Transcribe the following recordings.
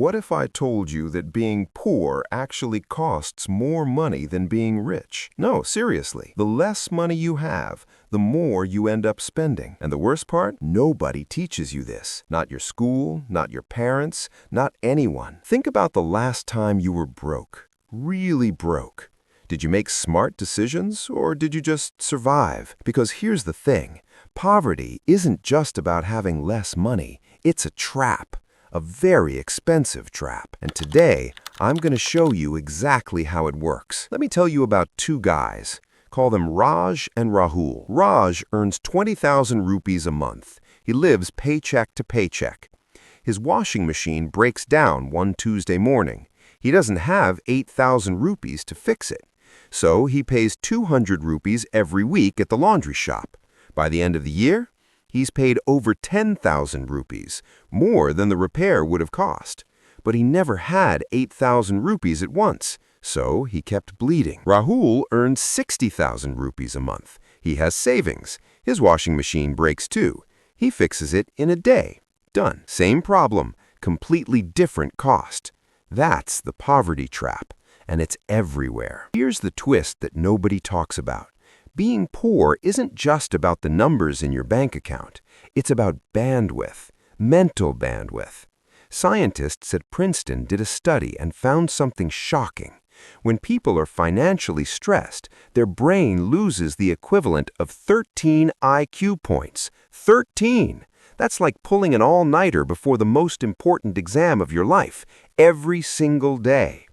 What if I told you that being poor actually costs more money than being rich? No, seriously. The less money you have, the more you end up spending. And the worst part? Nobody teaches you this. Not your school, not your parents, not anyone. Think about the last time you were broke. Really broke. Did you make smart decisions, or did you just survive? Because here's the thing. Poverty isn't just about having less money. It's a trap. A very expensive trap. And today, I'm going to show you exactly how it works. Let me tell you about two guys. Call them Raj and Rahul. Raj earns 20,000 rupees a month. He lives paycheck to paycheck. His washing machine breaks down one Tuesday morning. He doesn't have 8,000 rupees to fix it. So he pays 200 rupees every week at the laundry shop. By the end of the year, he's paid over 10,000 rupees, more than the repair would have cost. But he never had 8,000 rupees at once, so he kept bleeding. Rahul earns 60,000 rupees a month. He has savings. His washing machine breaks too. He fixes it in a day. Done. Same problem, completely different cost. That's the poverty trap, and it's everywhere. Here's the twist that nobody talks about. Being poor isn't just about the numbers in your bank account. It's about bandwidth, mental bandwidth. Scientists at Princeton did a study and found something shocking. When people are financially stressed, their brain loses the equivalent of 13 IQ points. 13! That's like pulling an all-nighter before the most important exam of your life, every single day.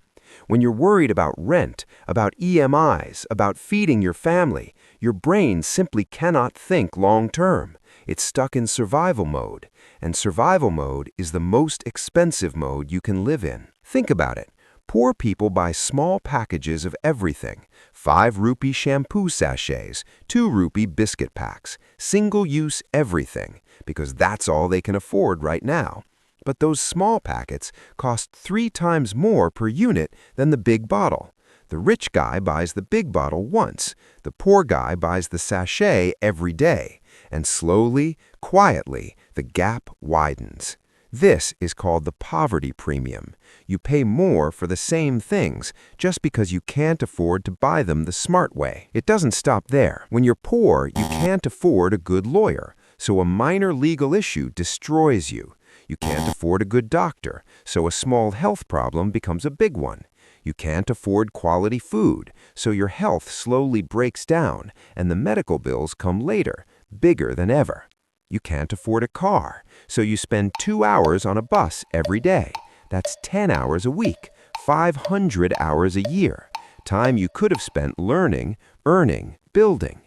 When you're worried about rent, about EMIs, about feeding your family, your brain simply cannot think long-term. It's stuck in survival mode, and survival mode is the most expensive mode you can live in. Think about it. Poor people buy small packages of everything. 5-rupee shampoo sachets, 2-rupee biscuit packs, single-use everything, because that's all they can afford right now. But those small packets cost 3 times more per unit than the big bottle. The rich guy buys the big bottle once. The poor guy buys the sachet every day. And slowly, quietly, the gap widens. This is called the poverty premium. You pay more for the same things just because you can't afford to buy them the smart way. It doesn't stop there. When you're poor, you can't afford a good lawyer, so a minor legal issue destroys you. You can't afford a good doctor, so a small health problem becomes a big one. You can't afford quality food, so your health slowly breaks down and the medical bills come later, bigger than ever. You can't afford a car, so you spend 2 hours on a bus every day. That's 10 hours a week, 500 hours a year. Time you could have spent learning, earning, building.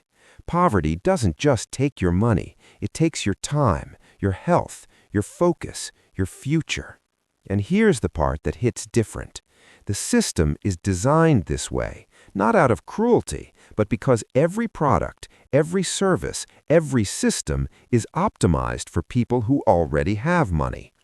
Poverty doesn't just take your money, it takes your time, your health, your focus, your future. And here's the part that hits different. The system is designed this way, not out of cruelty, but because every product, every service, every system is optimized for people who already have money.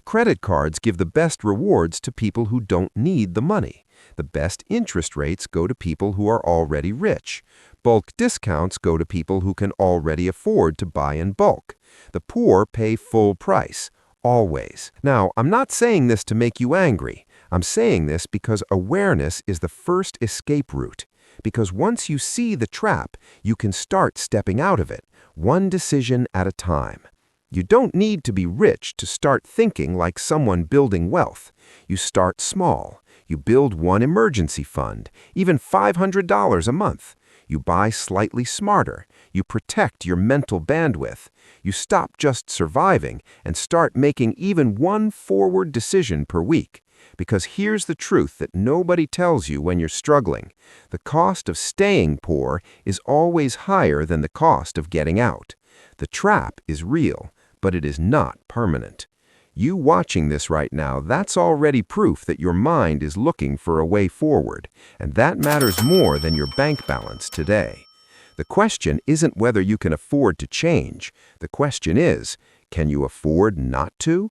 Credit cards give the best rewards to people who don't need the money. The best interest rates go to people who are already rich. Bulk discounts go to people who can already afford to buy in bulk. The poor pay full price, always. Now, I'm not saying this to make you angry. I'm saying this because awareness is the first escape route. Because once you see the trap, you can start stepping out of it, one decision at a time. You don't need to be rich to start thinking like someone building wealth. You start small. You build one emergency fund, even $500 a month. You buy slightly smarter. You protect your mental bandwidth. You stop just surviving and start making even one forward decision per week. Because here's the truth that nobody tells you when you're struggling. The cost of staying poor is always higher than the cost of getting out. The trap is real, but it is not permanent. You watching this right now, that's already proof that your mind is looking for a way forward, and that matters more than your bank balance today. The question isn't whether you can afford to change. The question is, can you afford not to?